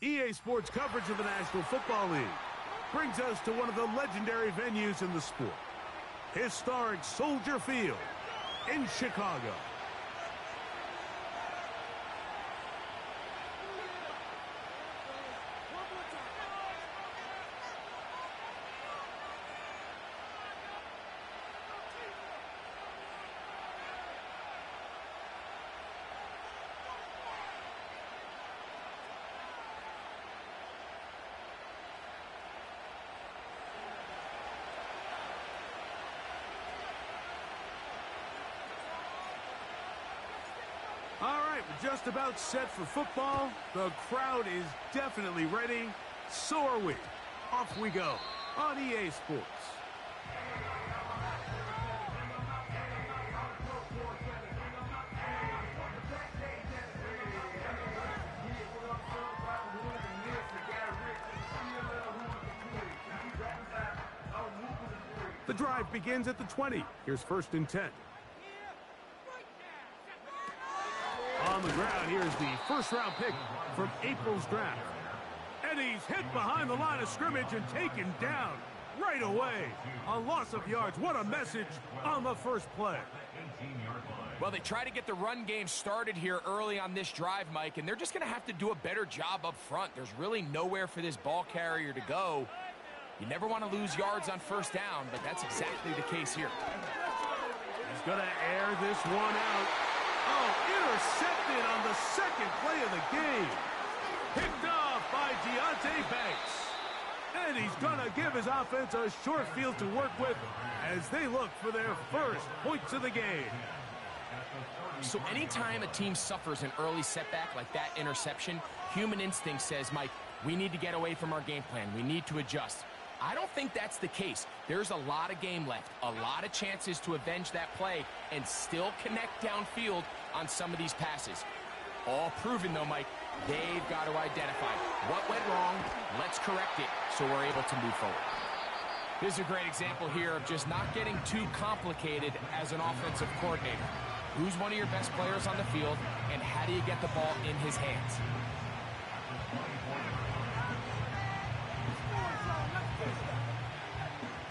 EA Sports coverage of the National Football League brings us to one of the legendary venues in the sport, historic Soldier Field in Chicago. All right, we're just about set for football. The crowd is definitely ready. So are we. Off we go on EA Sports. The drive begins at the 20. Here's 1st and 10. On the ground, here's the first-round pick from April's draft. And he's hit behind the line of scrimmage and taken down right away. A loss of yards. What a message on the first play. Well, they try to get the run game started here early on this drive, Mike, and they're just going to have to do a better job up front. There's really nowhere for this ball carrier to go. You never want to lose yards on 1st down, but that's exactly the case here. He's going to air this one out. Oh, intercepted on the 2nd play of the game. Picked off by Deontay Banks. And he's going to give his offense a short field to work with as they look for their first points of the game. So anytime a team suffers an early setback like that interception, human instinct says, Mike, we need to get away from our game plan. We need to adjust. I don't think that's the case. There's a lot of game left, a lot of chances to avenge that play and still connect downfield on some of these passes. All proven, though, Mike, they've got to identify what went wrong, let's correct it so we're able to move forward. This is a great example here of just not getting too complicated as an offensive coordinator. Who's one of your best players on the field, and how do you get the ball in his hands?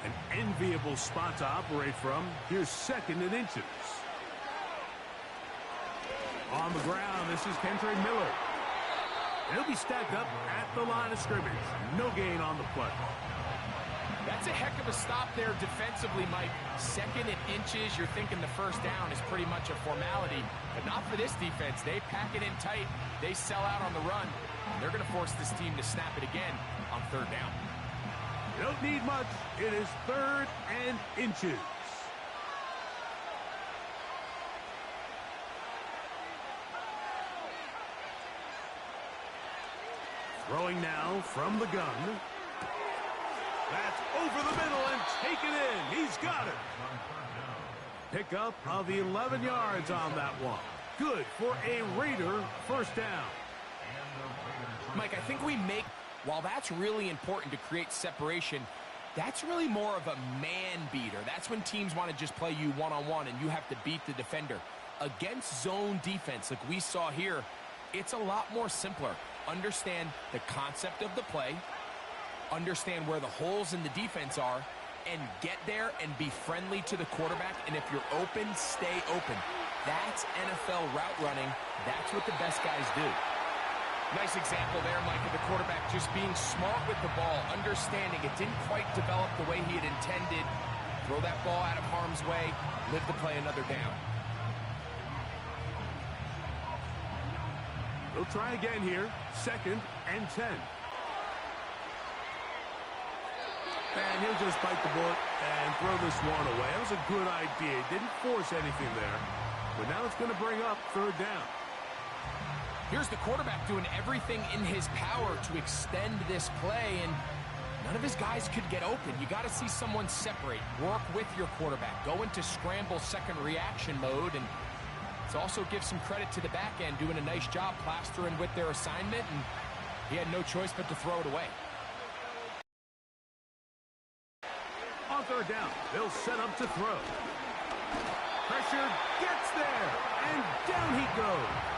An enviable spot to operate from. Here's 2nd and inches. On the ground, this is Kentre Miller. He'll be stacked up at the line of scrimmage. No gain on the play. That's a heck of a stop there defensively, Mike. 2nd and inches, you're thinking the 1st down is pretty much a formality, but not for this defense. They pack it in tight. They sell out on the run. And they're going to force this team to snap it again on 3rd down. You don't need much. It is 3rd and inches. Throwing now from the gun. That's over the middle and taken in. He's got it. Pickup of 11 yards on that one. Good for a Raider 1st down. Mike, I think while that's really important to create separation, that's really more of a man beater. That's when teams want to just play you one-on-one and you have to beat the defender. Against zone defense like we saw here, it's a lot more simpler. Understand the concept of the play, understand where the holes in the defense are, and get there and be friendly to the quarterback. And if you're open, stay open. That's NFL route running. That's what the best guys do. Nice example there, Mike, of the quarterback just being smart with the ball, understanding it didn't quite develop the way he had intended. Throw that ball out of harm's way, live to play another down. They'll try again here. 2nd and 10. And he'll just bite the bullet and throw this one away. That was a good idea. Didn't force anything there. But now it's going to bring up 3rd down. Here's the quarterback doing everything in his power to extend this play, and none of his guys could get open. You got to see someone separate, work with your quarterback, go into scramble 2nd reaction mode, and let's also give some credit to the back end doing a nice job plastering with their assignment, and he had no choice but to throw it away. On 3rd down, they'll set up to throw. Pressure gets there, and down he goes.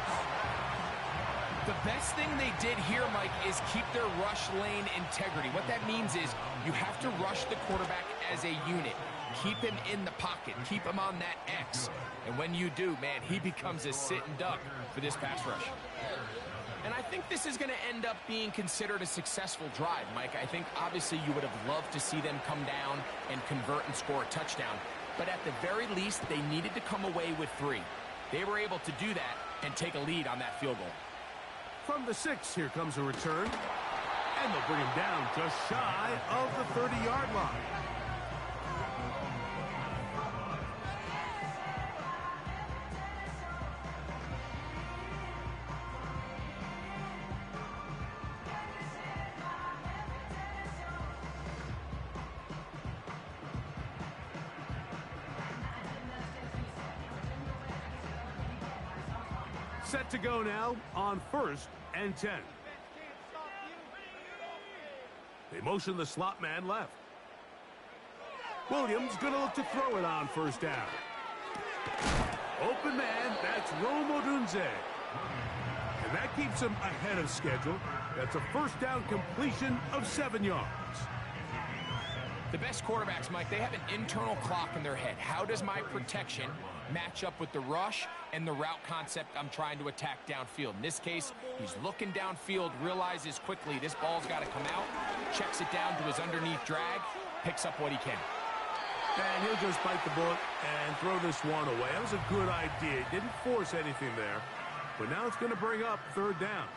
The best thing they did here, Mike, is keep their rush lane integrity. What that means is you have to rush the quarterback as a unit. Keep him in the pocket. Keep him on that X. And when you do, man, he becomes a sitting duck for this pass rush. And I think this is going to end up being considered a successful drive, Mike. I think obviously you would have loved to see them come down and convert and score a touchdown. But at the very least, they needed to come away with 3. They were able to do that and take a lead on that field goal. From the 6, here comes a return. And they'll bring him down just shy of the 30-yard line. Set to go now on 1st and 10. They motion the slot man left. Williams going to look to throw it on 1st down. Open man, that's Rome Odunze. And that keeps him ahead of schedule. That's a 1st down completion of 7 yards. The best quarterbacks, Mike, they have an internal clock in their head. How does my protection match up with the rush and the route concept I'm trying to attack downfield? In this case, he's looking downfield, realizes quickly this ball's got to come out, checks it down to his underneath drag, picks up what he can. And he'll just bite the bullet and throw this one away. That was a good idea. Didn't force anything there. But now it's going to bring up 3rd down.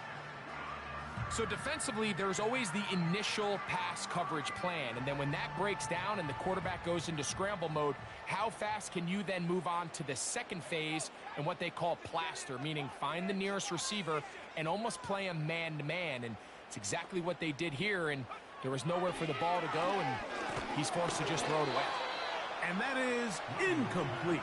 So defensively, there's always the initial pass coverage plan. And then when that breaks down and the quarterback goes into scramble mode, how fast can you then move on to the second phase and what they call plaster, meaning find the nearest receiver and almost play him man-to-man. And it's exactly what they did here, and there was nowhere for the ball to go, and he's forced to just throw it away. And that is incomplete.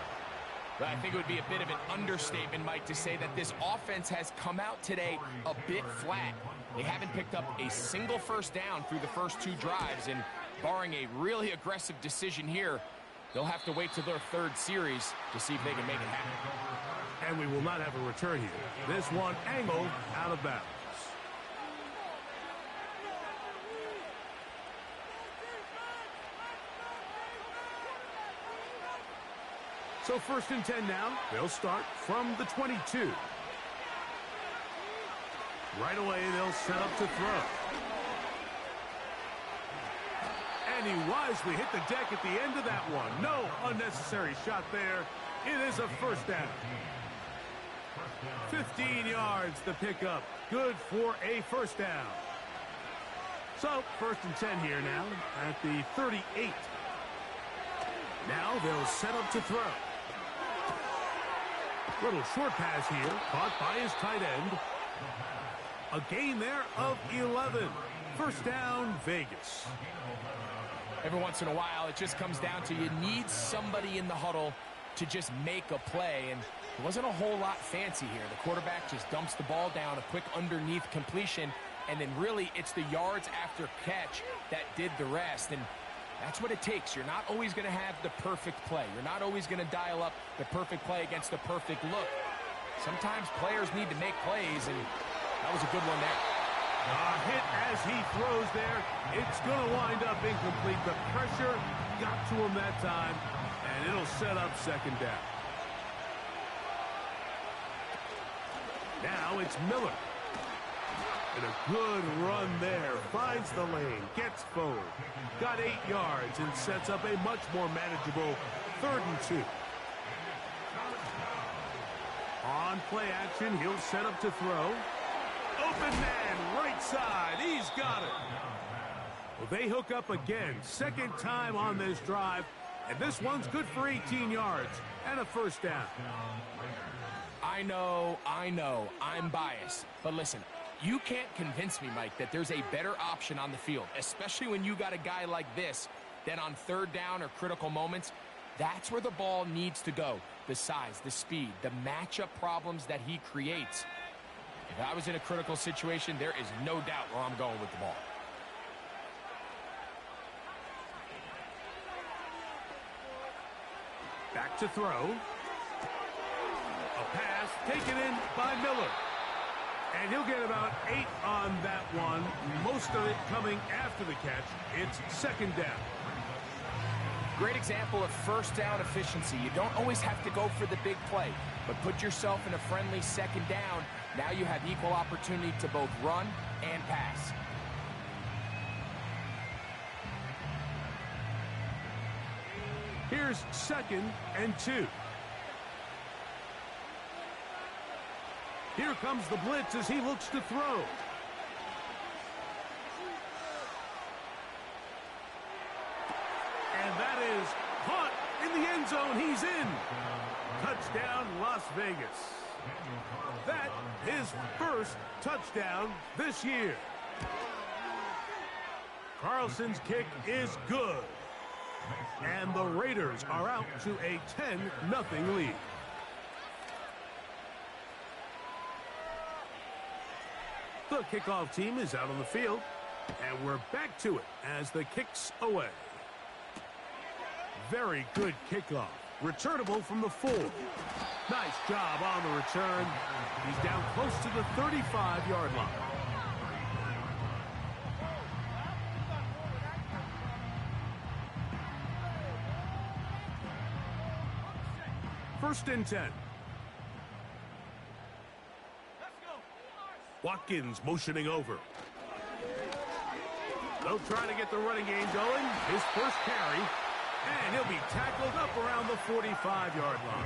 I think it would be a bit of an understatement, Mike, to say that this offense has come out today a bit flat. They haven't picked up a single 1st down through the first 2 drives, and barring a really aggressive decision here, they'll have to wait till their 3rd series to see if they can make it happen. And we will not have a return here. This one angled out of bounds. So 1st and 10 now. They'll start from the 22. Right away, they'll set up to throw. And he wisely hit the deck at the end of that one. No unnecessary shot there. It is a 1st down. 15 yards the pickup. Good for a 1st down. So 1st and 10 here now at the 38. Now they'll set up to throw. Little short pass here, caught by his tight end. A gain there of 11. 1st down, Vegas. Every once in a while, it just comes down to you need somebody in the huddle to just make a play, and it wasn't a whole lot fancy here. The quarterback just dumps the ball down, a quick underneath completion, and then really it's the yards after catch that did the rest. And that's what it takes. You're not always going to have the perfect play. You're not always going to dial up the perfect play against the perfect look. Sometimes players need to make plays, and that was a good one there. A hit as he throws there. It's going to wind up incomplete. The pressure got to him that time, and it'll set up 2nd down. Now it's Miller. And a good run there. Finds the lane. Gets forward. Got 8 yards and sets up a much more manageable 3rd and 2. On play action, he'll set up to throw. Open man, right side. He's got it. Well, they hook up again. 2nd time on this drive. And this one's good for 18 yards and a 1st down. I know, I'm biased. But listen, you can't convince me, Mike, that there's a better option on the field, especially when you got a guy like this, that on 3rd down or critical moments, that's where the ball needs to go. The size, the speed, the matchup problems that he creates. If I was in a critical situation, there is no doubt where I'm going with the ball. Back to throw. A pass taken in by Miller. And he'll get about 8 on that one, most of it coming after the catch. It's second down. Great example of first down efficiency. You don't always have to go for the big play, but put yourself in a friendly second down. Now you have equal opportunity to both run and pass. Here's 2nd and 2. Here comes the blitz as he looks to throw. And that is caught in the end zone. He's in. Touchdown, Las Vegas. That his first touchdown this year. Carlson's kick is good. And the Raiders are out to a 10-0 lead. The kickoff team is out on the field, and we're back to it as the kick's away. Very good kickoff. Returnable from the 4. Nice job on the return. He's down close to the 35-yard line. First and 10. Watkins motioning over. They'll try to get the running game going. His first carry. And he'll be tackled up around the 45-yard line.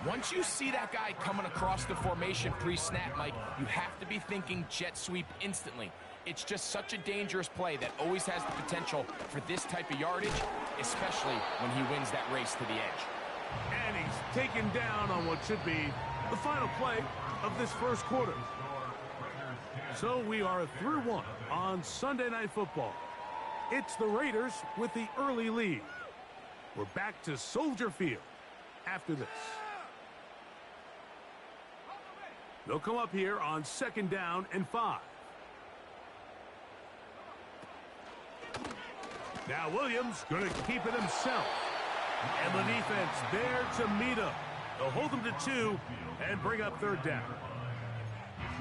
Once you see that guy coming across the formation pre-snap, Mike, you have to be thinking jet sweep instantly. It's just such a dangerous play that always has the potential for this type of yardage, especially when he wins that race to the edge. And he's taken down on what should be the final play of this first quarter. So we are through one on Sunday Night Football. It's the Raiders with the early lead. We're back to Soldier Field after this. They'll come up here on 2nd down and 5. Now Williams going to keep it himself. And the defense there to meet him. They'll hold him to 2 and bring up 3rd down.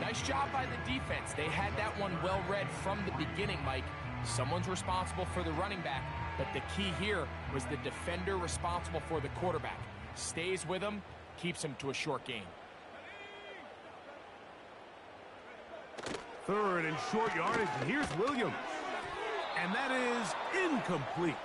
Nice job by the defense. They had that one well read from the beginning, Mike. Someone's responsible for the running back, but the key here was the defender responsible for the quarterback. Stays with him, keeps him to a short gain. 3rd and short yardage. Here's Williams. And that is incomplete.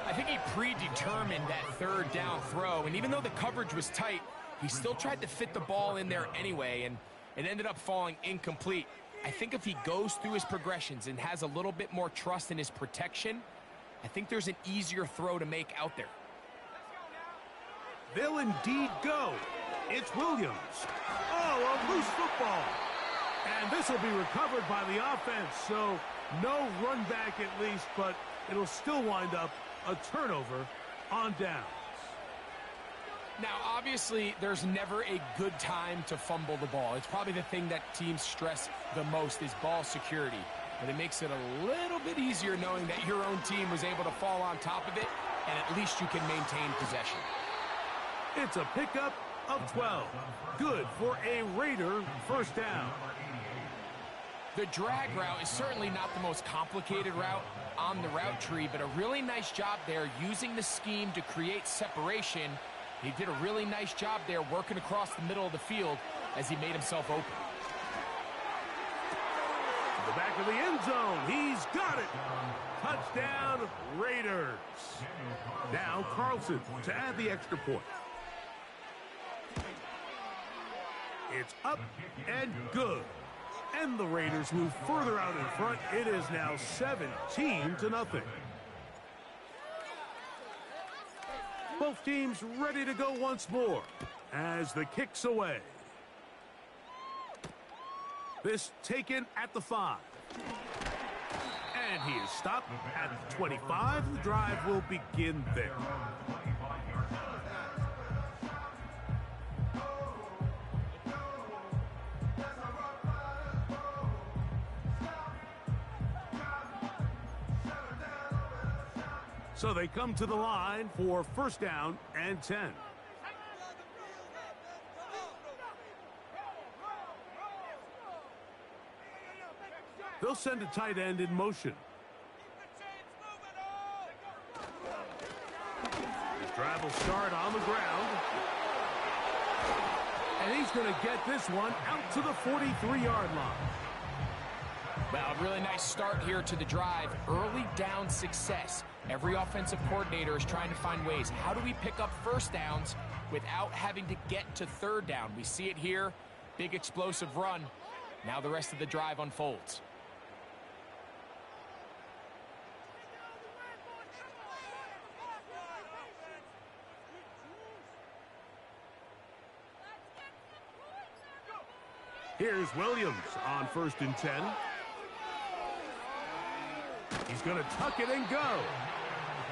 I think he predetermined that 3rd down throw, and even though the coverage was tight, he still tried to fit the ball in there anyway, and it ended up falling incomplete. I think if he goes through his progressions and has a little bit more trust in his protection, I think there's an easier throw to make out there. They'll indeed go. It's Williams. Oh, a loose football. And this will be recovered by the offense, so no run back at least, but it'll still wind up a turnover on downs. Now, obviously, there's never a good time to fumble the ball. It's probably the thing that teams stress the most is ball security. But it makes it a little bit easier knowing that your own team was able to fall on top of it, and at least you can maintain possession. It's a pickup of 12. Good for a Raider first down. The drag route is certainly not the most complicated route on the route tree, but a really nice job there using the scheme to create separation. He did a really nice job there working across the middle of the field as he made himself open. To the back of the end zone. He's got it. Touchdown, Raiders. Now Carlson to add the extra point. It's up and good. And the Raiders move further out in front. It is now 17-0. Both teams ready to go once more as the kick's away. This taken at the 5. And he is stopped at the 25. The drive will begin there. So they come to the line for first down and 10. They'll send a tight end in motion. The drive will start on the ground. And he's going to get this one out to the 43-yard line. Well, a really nice start here to the drive. Early down success. Every offensive coordinator is trying to find ways. How do we pick up first downs without having to get to third down? We see it here. Big explosive run. Now the rest of the drive unfolds. Here's Williams on 1st and 10. He's going to tuck it and go.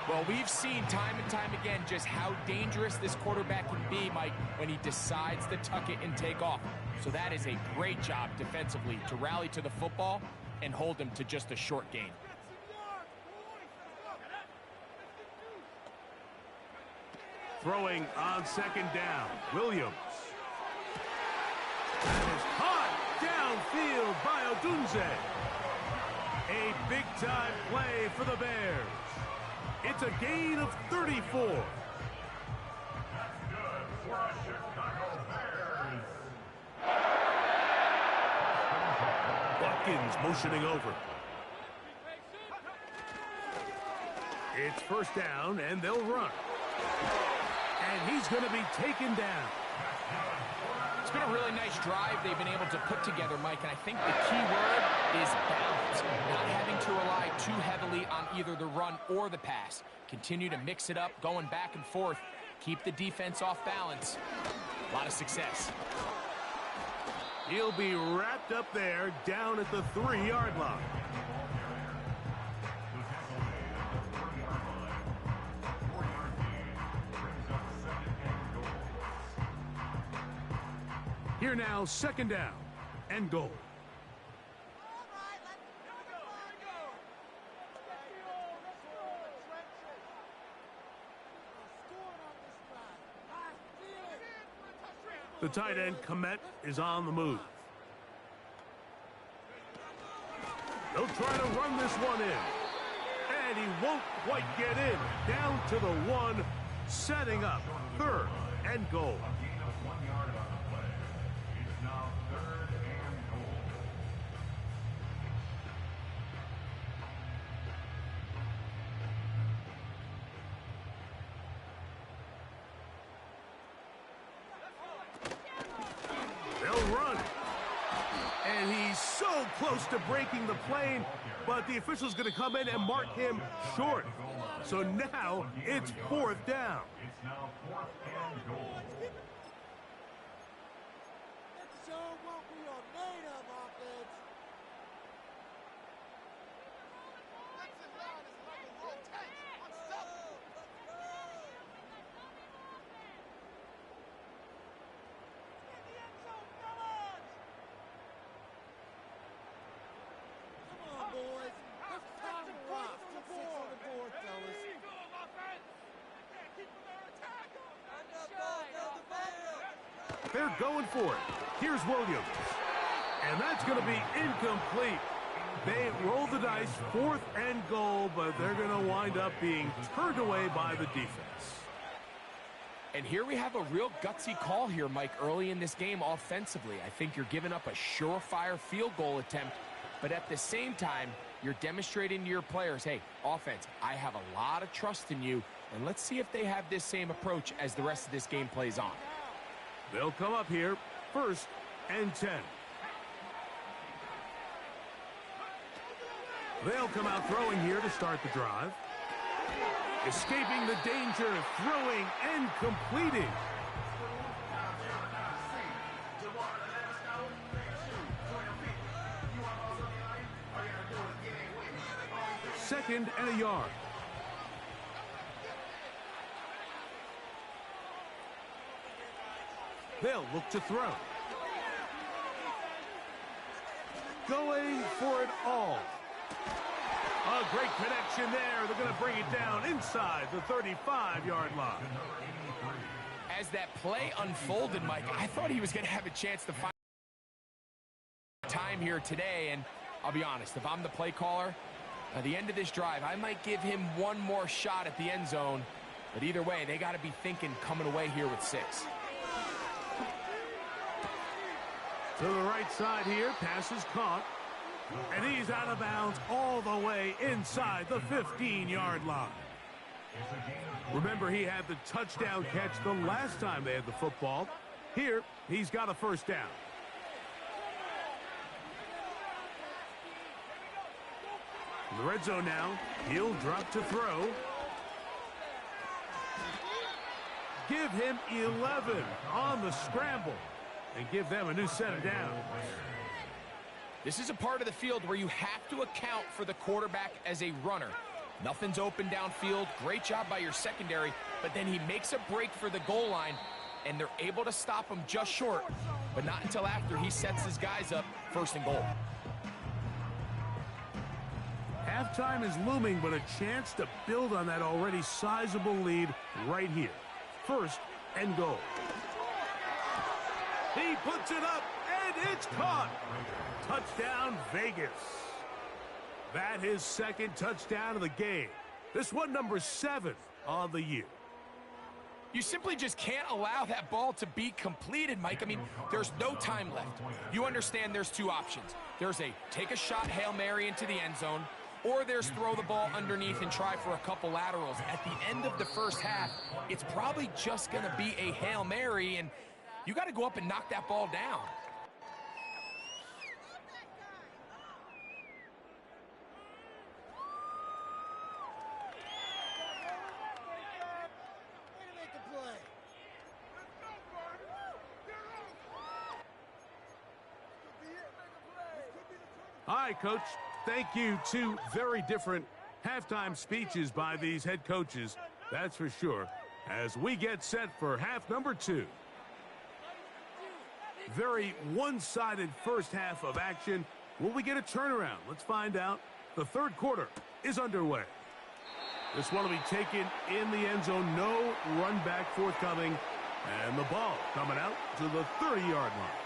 Well, we've seen time and time again just how dangerous this quarterback can be, Mike, when he decides to tuck it and take off. So that is a great job defensively to rally to the football and hold him to just a short gain. Throwing on 2nd down, Williams. That is caught downfield by Odunze. A big-time play for the Bears. It's a gain of 34. Watkins motioning over. It's 1st down, and they'll run. And he's going to be taken down. It's been a really nice drive they've been able to put together, Mike, and I think the key word is balance. Not having to rely too heavily on either the run or the pass. Continue to mix it up, going back and forth. Keep the defense off balance. A lot of success. He'll be wrapped up there down at the 3-yard line. Here now, 2nd down and goal. The tight end, Komet, is on the move. They'll try to run this one in. And he won't quite get in. Down to the 1, setting up 3rd and goal. Close to breaking the plane, but the official's going to come in and mark him short. So now it's 4th down. It's now 4th and goal. Let's show what we are made of, offense. They're going for it. Here's Williams. And that's going to be incomplete. They roll the dice, 4th and goal, but they're going to wind up being turned away by the defense. And here we have a real gutsy call here, Mike, early in this game offensively. I think you're giving up a surefire field goal attempt, but at the same time, you're demonstrating to your players, hey, offense, I have a lot of trust in you, and let's see if they have this same approach as the rest of this game plays on. They'll come up here, 1st and 10. They'll come out throwing here to start the drive. Escaping the danger, throwing and completing. 2nd and a yard. They'll look to throw. Going for it all. A great connection there. They're going to bring it down inside the 35-yard line. As that play unfolded, Mike, I thought he was going to have a chance to find time here today, and I'll be honest, if I'm the play caller, at the end of this drive, I might give him one more shot at the end zone. But either way, they got to be thinking coming away here with 6. To the right side here, pass is caught. And he's out of bounds all the way inside the 15-yard line. Remember, he had the touchdown catch the last time they had the football. Here, he's got a first down. In the red zone now, he'll drop to throw. Give him 11 on the scramble and give them a new set of downs. This is a part of the field where you have to account for the quarterback as a runner. Nothing's open downfield. Great job by your secondary, but then he makes a break for the goal line, and they're able to stop him just short, but not until after he sets his guys up 1st and goal. Halftime is looming, but a chance to build on that already sizable lead right here. 1st and goal. He puts it up, and it's caught. Touchdown, Vegas. That his 2nd touchdown of the game. This one number 7 on the year. You simply just can't allow that ball to be completed, Mike. I mean, there's no time left. You understand there's 2 options. There's a take a shot Hail Mary into the end zone, or there's throw the ball underneath and try for a couple laterals. At the end of the first half, it's probably just going to be a Hail Mary, and you got to go up and knock that ball down. All right, Coach. Thank you. 2 very different halftime speeches by these head coaches. That's for sure. As we get set for half number 2. Very one-sided first half of action. Will we get a turnaround? Let's find out. The 3rd quarter is underway. This one will be taken in the end zone. No run back forthcoming. And the ball coming out to the 30-yard line.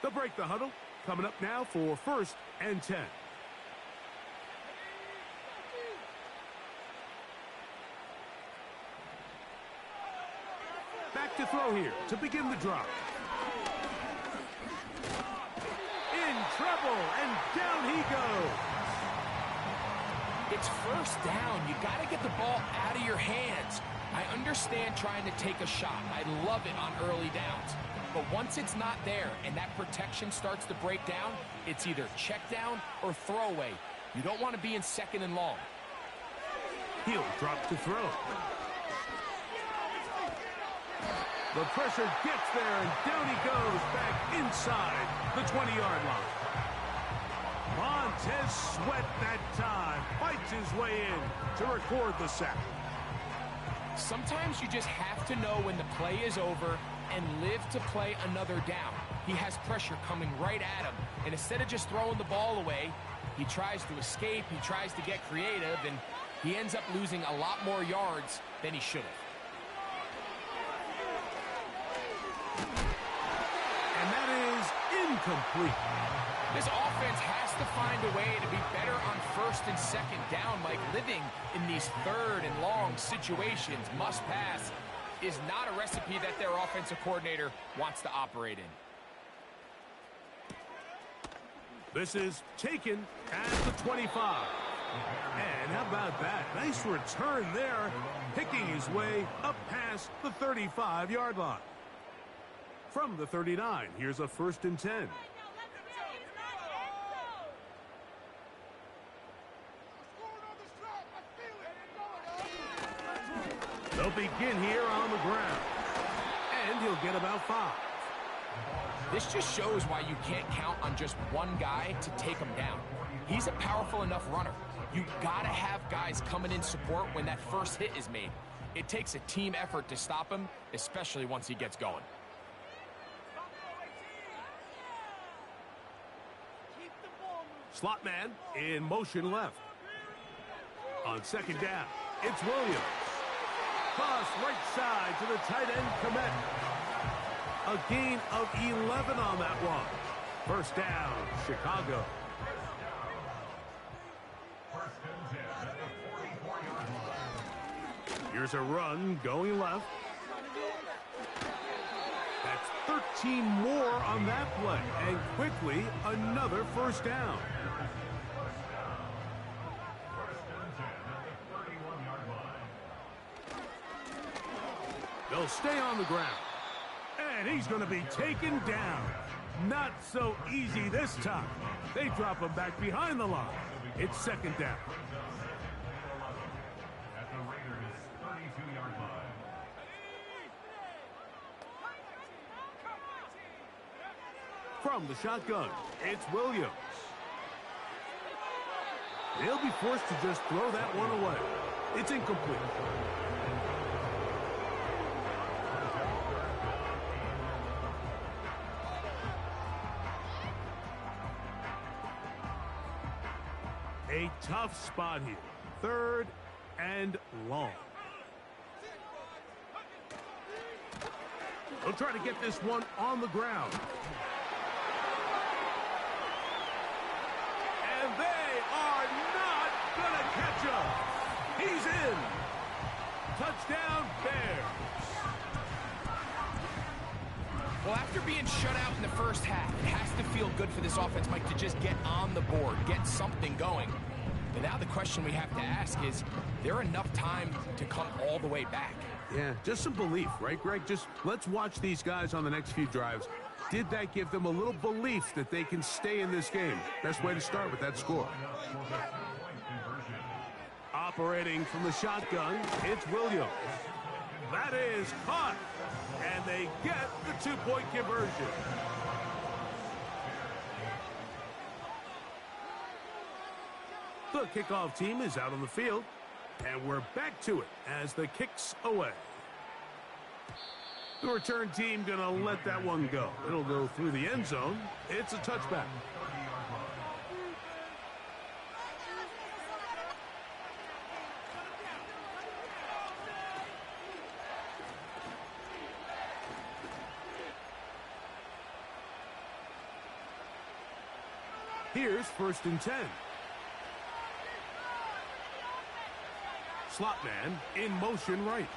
They'll break the huddle. Coming up now for 1st and 10. Back to throw here to begin the drive. In trouble, and down he goes. It's 1st down. You got to get the ball out of your hands. I understand trying to take a shot. I love it on early downs. But once it's not there and that protection starts to break down, it's either check down or throwaway. You don't want to be in 2nd and long. He'll drop to throw. The pressure gets there, and down he goes back inside the 20-yard line. Montez Sweat that time fights his way in to record the sack. Sometimes you just have to know when the play is over and live to play another down. He has pressure coming right at him, and instead of just throwing the ball away, he tries to escape, he tries to get creative, and he ends up losing a lot more yards than he should have. And that is incomplete. This offense has to find a way to be better on 1st and 2nd down. Like, living in these 3rd and long situations, must pass, is not a recipe that their offensive coordinator wants to operate in. This is taken at the 25. And how about that? Nice return there, picking his way up past the 35-yard line. From the 39, here's a 1st and 10. They'll begin here on the ground. And he'll get about 5. This just shows why you can't count on just one guy to take him down. He's a powerful enough runner. You gotta have guys coming in support when that first hit is made. It takes a team effort to stop him, especially once he gets going. Slot man in motion left. On 2nd down, It's Williams. Pass right side to the tight end, Komet. A gain of 11 on that one. First down, Chicago. Here's a run going left. That's 13 more on that play. And quickly, another first down. They'll stay on the ground. And he's going to be taken down. Not so easy this time. They drop him back behind the line. It's second down. At the Raiders' 32-yard line. From the shotgun, it's Williams. They'll be forced to just throw that one away. It's incomplete. A tough spot here. Third and long. They'll try to get this one on the ground. And they are not going to catch him. He's in. Touchdown, Bears. Well, after being shut out in the first half, it has to feel good for this offense, Mike, to just get on the board, get something going. But now the question we have to ask is there enough time to come all the way back? Yeah, just some belief, right, Greg? Just let's watch these guys on the next few drives. Did that give them a little belief that they can stay in this game? Best way to start with that score. Operating from the shotgun, it's Williams. That is caught. And they get the two-point conversion. The kickoff team is out on the field, and we're back to it as the kick's away. The return team going to let that one go. It'll go through the end zone. It's a touchback. Here's first and 10. Slot man in motion right.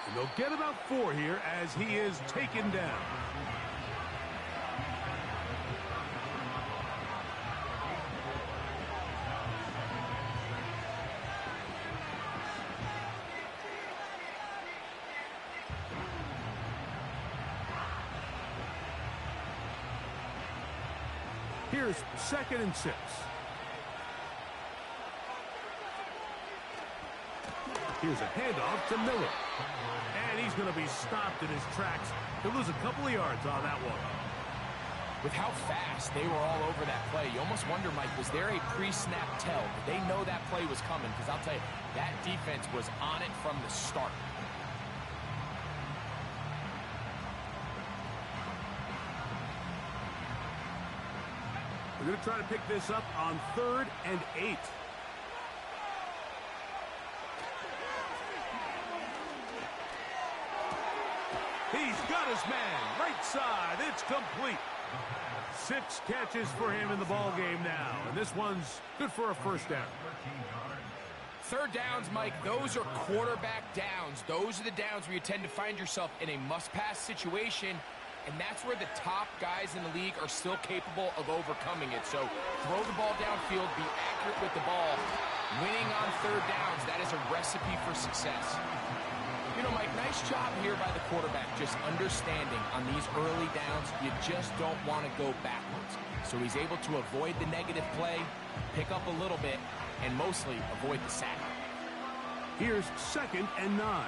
And they'll get about 4 here as he is taken down. Here's second and 6. Here's a handoff to Miller. And he's going to be stopped in his tracks. He'll lose a couple of yards on that one. With how fast they were all over that play, you almost wonder, Mike, was there a pre-snap tell? Did they know that play was coming? Because I'll tell you, that defense was on it from the start. We're going to try to pick this up on 3rd and 8. He's got his man, right side, it's complete. 6 catches for him in the ball game now, and this one's good for a first down. Third downs, Mike, those are quarterback downs. Those are the downs where you tend to find yourself in a must-pass situation, and that's where the top guys in the league are still capable of overcoming it. So throw the ball downfield, be accurate with the ball. Winning on third downs, that is a recipe for success. You know, Mike, nice job here by the quarterback, just understanding on these early downs, you just don't want to go backwards. So he's able to avoid the negative play, pick up a little bit, and mostly avoid the sack. Here's 2nd and 9.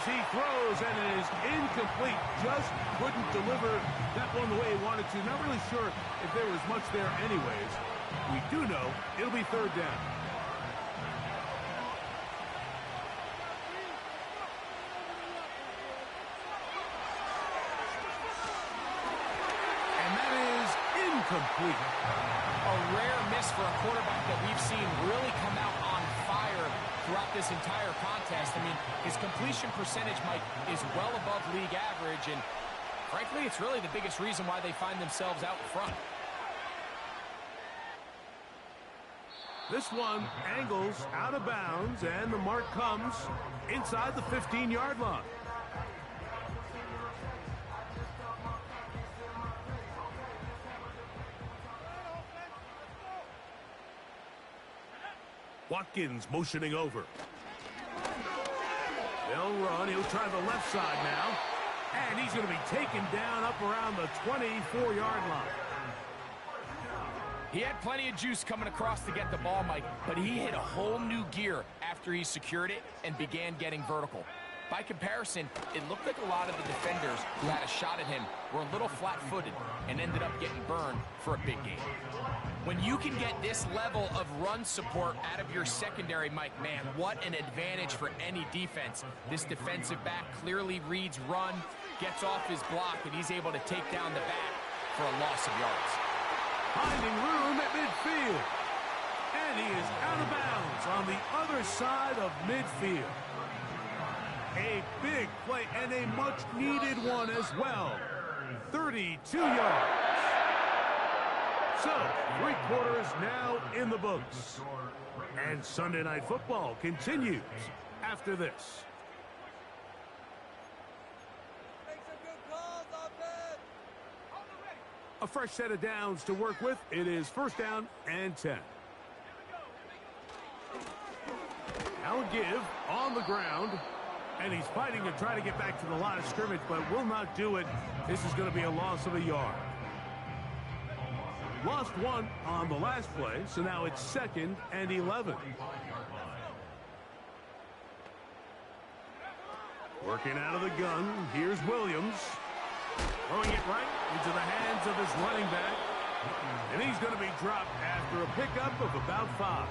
He throws, and it is incomplete. Just couldn't deliver that one the way he wanted to. Not really sure if there was much there anyways. We do know it'll be 3rd down. incomplete. A rare miss for a quarterback that we've seen really come out on fire throughout this entire contest. I mean, his completion percentage, Mike, is well above league average, and frankly, it's really the biggest reason why they find themselves out in front. This one angles out of bounds, and the mark comes inside the 15-yard line. Watkins motioning over. They'll run. He'll try the left side now. And he's going to be taken down up around the 24-yard line. He had plenty of juice coming across to get the ball, Mike, but he hit a whole new gear after he secured it and began getting vertical. By comparison, it looked like a lot of the defenders who had a shot at him were a little flat-footed and ended up getting burned for a big game. When you can get this level of run support out of your secondary, Mike, man, what an advantage for any defense. This defensive back clearly reads run, gets off his block, and he's able to take down the back for a loss of yards. Finding room at midfield. And he is out of bounds on the other side of midfield. A big play and a much-needed one as well. 32 yards. So, 3 quarters now in the books. And Sunday Night Football continues after this. Make some good calls, offense. A fresh set of downs to work with. It is first down and 10. Now a give on the ground. And he's fighting to try to get back to the line of scrimmage, but will not do it. This is going to be a loss of a yard. Lost 1 on the last play, so now it's 2nd and 11. Working out of the gun, here's Williams. Throwing it right into the hands of his running back. And he's going to be dropped after a pickup of about 5.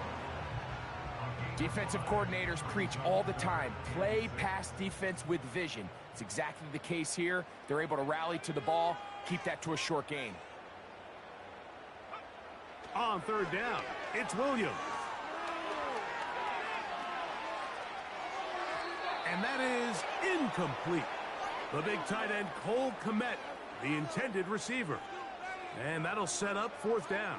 Defensive coordinators preach all the time, play pass defense with vision. It's exactly the case here. They're able to rally to the ball, keep that to a short game. On 3rd down, it's Williams. And that is incomplete. The big tight end, Cole Kmet, the intended receiver. And that'll set up 4th down.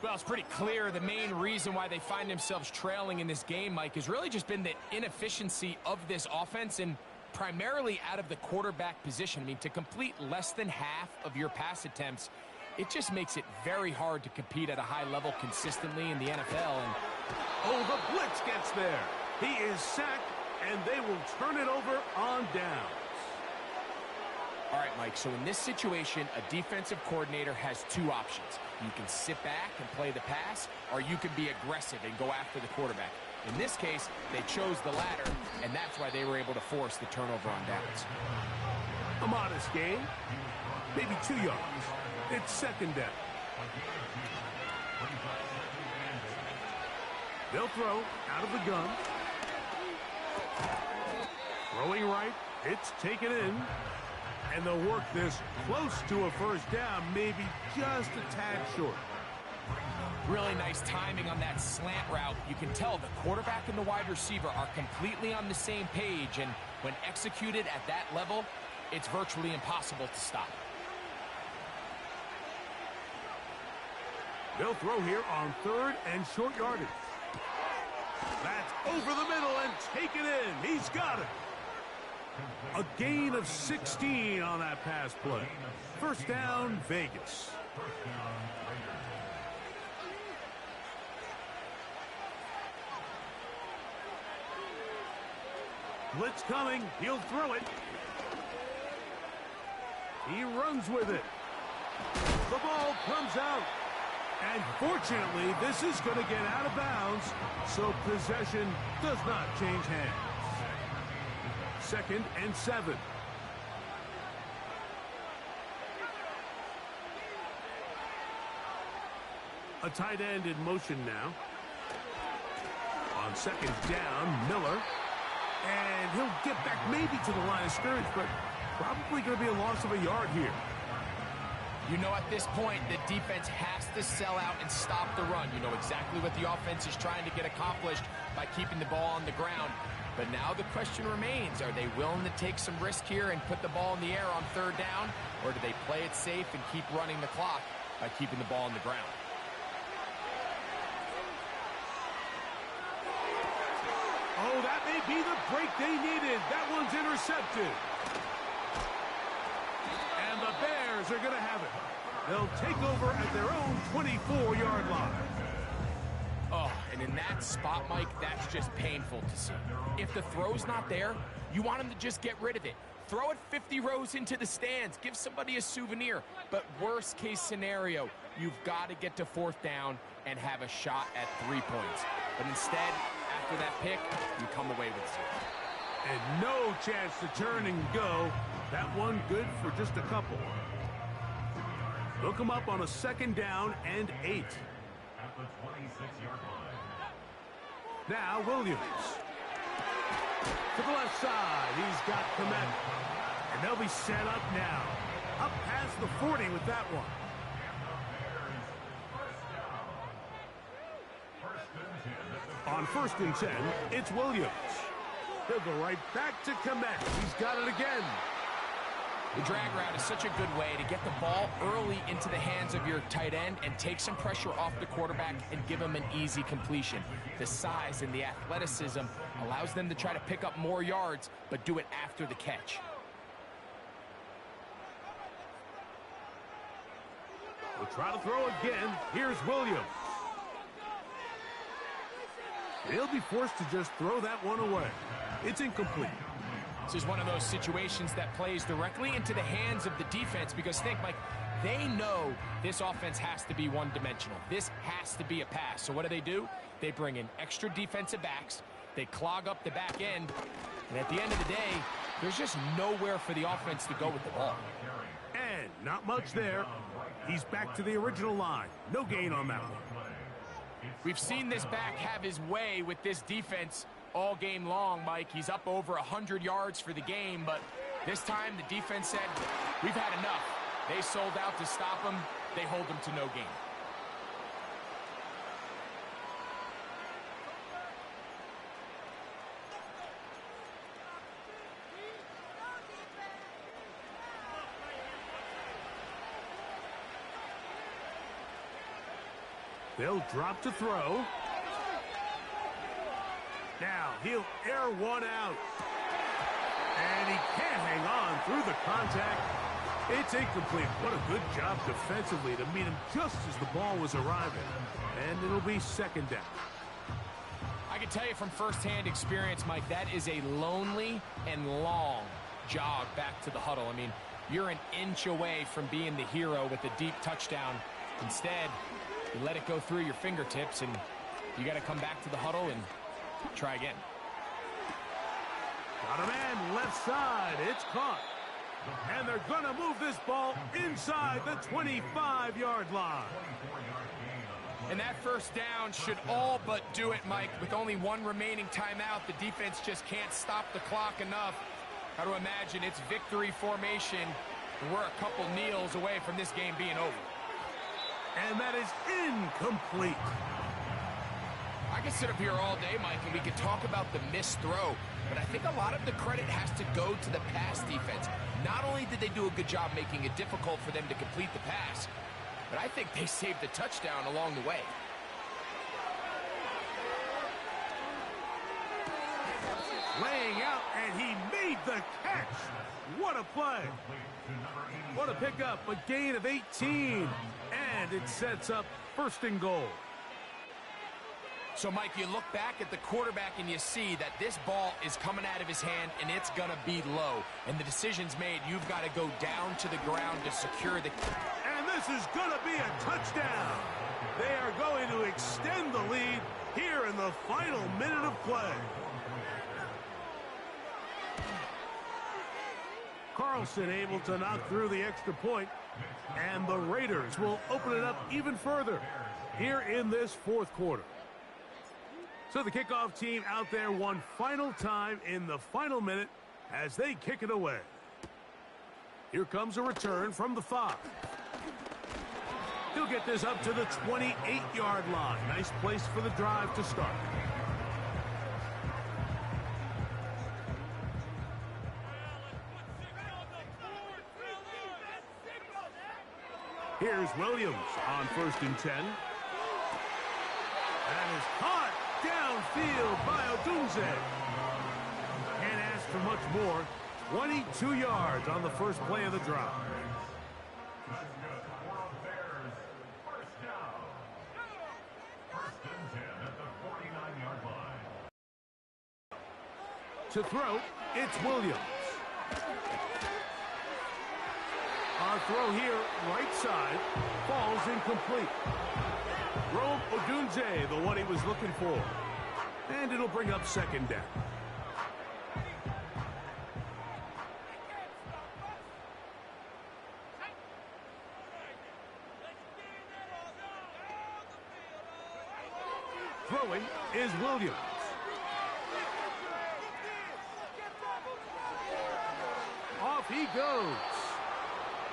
Well, it's pretty clear the main reason why they find themselves trailing in this game, Mike, has really just been the inefficiency of this offense and primarily out of the quarterback position. I mean, to complete less than half of your pass attempts, it just makes it very hard to compete at a high level consistently in the NFL. And oh, the blitz gets there. He is sacked, and they will turn it over on downs. All right, Mike, so in this situation, a defensive coordinator has 2 options. You can sit back and play the pass, or you can be aggressive and go after the quarterback. In this case, they chose the latter, and that's why they were able to force the turnover on downs. A modest gain, maybe 2 yards. It's 2nd down. They'll throw out of the gun. Throwing right, it's taken in. And they'll work this close to a 1st down, maybe just a tad short. Really nice timing on that slant route. You can tell the quarterback and the wide receiver are completely on the same page, and when executed at that level, it's virtually impossible to stop. They'll throw here on 3rd and short yardage. That's over the middle and take it in. He's got it. A gain of 16 on that pass play. 1st down, Vegas. Blitz coming. He'll throw it. He runs with it. The ball comes out. And fortunately, this is going to get out of bounds, so possession does not change hands. 2nd and 7. A tight end in motion now. On 2nd down, Miller. And he'll get back maybe to the line of scrimmage, but probably going to be a loss of a yard here. You know at this point, the defense has to sell out and stop the run. You know exactly what the offense is trying to get accomplished by keeping the ball on the ground. But now the question remains, are they willing to take some risk here and put the ball in the air on third down? Or do they play it safe and keep running the clock by keeping the ball on the ground? Oh, that may be the break they needed. That one's intercepted. And the Bears are going to have it. They'll take over at their own 24-yard line. Oh, and in that spot, Mike, that's just painful to see. If the throw's not there, you want him to just get rid of it. Throw it 50 rows into the stands. Give somebody a souvenir. But worst case scenario, you've got to get to fourth down and have a shot at 3 points. But instead, after that pick, you come away with 0. And no chance to turn and go. That one good for just a couple. Look him up on a 2nd down and 8. At the 26-yard line. Now Williams. To the left side, he's got Komet. And they'll be set up now. Up past the 40 with that one. On 1st and 10, it's Williams. He'll go right back to Komet. He's got it again. The drag route is such a good way to get the ball early into the hands of your tight end and take some pressure off the quarterback and give him an easy completion. The size and the athleticism allows them to try to pick up more yards, but do it after the catch. We'll try to throw again. Here's Williams. He'll be forced to just throw that one away. It's incomplete. This is one of those situations that plays directly into the hands of the defense because think, Mike, they know this offense has to be one-dimensional. This has to be a pass. So what do? They bring in extra defensive backs. They clog up the back end. And at the end of the day, there's just nowhere for the offense to go with the ball. And not much there. He's back to the original line. No gain on that one. We've seen this back have his way with this defense all game long, Mike. He's up over 100 yards for the game, but this time the defense said, we've had enough. They sold out to stop him. They hold him to no gain. They'll drop to throw. Now he'll air one out. And he can't hang on through the contact. It's incomplete. What a good job defensively to meet him just as the ball was arriving. And it'll be 2nd down. I can tell you from firsthand experience, Mike, that is a lonely and long jog back to the huddle. I mean, you're an inch away from being the hero with a deep touchdown. Instead, you let it go through your fingertips, and you got to come back to the huddle and try again. Got a man left side. It's caught. And they're going to move this ball inside the 25-yard line. And that first down should all but do it, Mike. With only one remaining timeout, the defense just can't stop the clock enough. Got to imagine it's victory formation. We're a couple kneels away from this game being over. And that is incomplete. I could sit up here all day, Mike, and we could talk about the missed throw, but I think a lot of the credit has to go to the pass defense. Not only did they do a good job making it difficult for them to complete the pass, but I think they saved the touchdown along the way. Laying out, and he made the catch. What a play. What a pickup, a gain of 18. And it sets up 1st and goal. So, Mike, you look back at the quarterback and you see that this ball is coming out of his hand and it's going to be low. And the decision's made. You've got to go down to the ground to secure the... And this is going to be a touchdown. They are going to extend the lead here in the final minute of play. Carlson able to knock through the extra point, and the Raiders will open it up even further here in this 4th quarter. So the kickoff team out there one final time in the final minute as they kick it away. Here comes a return from the 5. get this up to the 28-yard line. Nice place for the drive to start. Here's Williams on 1st and 10. That is caught downfield by Odunze. Can't ask for much more. 22 yards on the first play of the drive. To throw, it's Williams. Our throw here, right side, falls incomplete. Rome Odunze, the one he was looking for. And it'll bring up 2nd down. Throwing is Williams. Off he goes.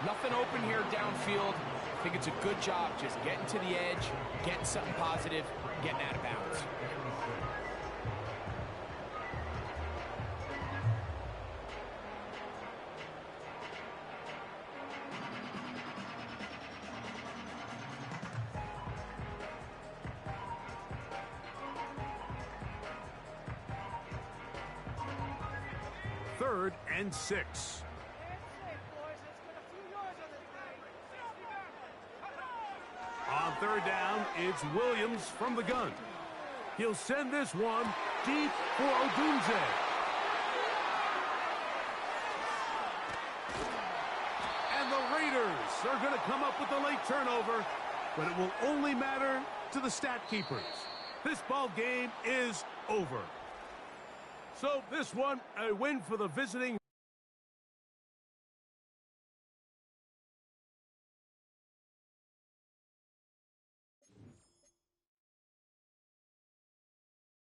Nothing open here downfield. I think it's a good job just getting to the edge, getting something positive, getting out of bounds. Third and 6. On 3rd down, it's Williams from the gun. He'll send this one deep for Odunze. And the Raiders are going to come up with a late turnover, but it will only matter to the stat keepers. This ball game is over. So this one, a win for the visiting